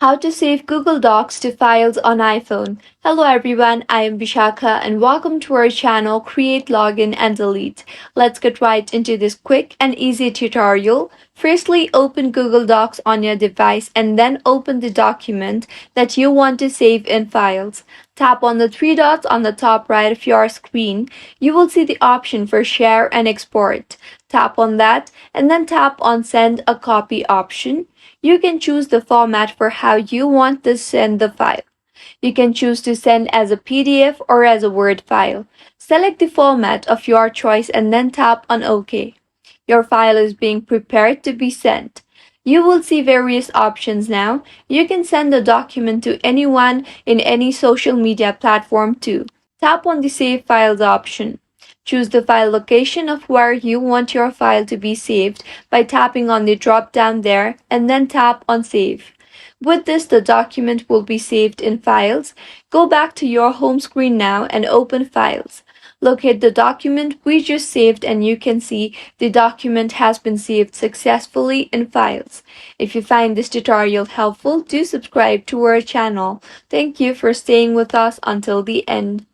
How to save Google Docs to files on iPhone. Hello everyone, I am Vishakha and welcome to our channel Create, Login and Delete. Let's get right into this quick and easy tutorial. Firstly, open Google Docs on your device and then open the document that you want to save in Files. Tap on the three dots on the top right of your screen. You will see the option for Share and Export. Tap on that and then tap on Send a Copy option. You can choose the format for how you want to send the file. You can choose to send as a PDF or as a Word file. Select the format of your choice and then tap on OK. Your file is being prepared to be sent. You will see various options now. You can send the document to anyone in any social media platform too. Tap on the Save Files option. Choose the file location of where you want your file to be saved by tapping on the drop down there and then tap on Save. With this, the document will be saved in Files. Go back to your home screen now and open Files. Locate the document we just saved and you can see the document has been saved successfully in Files. If you find this tutorial helpful, do subscribe to our channel. Thank you for staying with us until the end.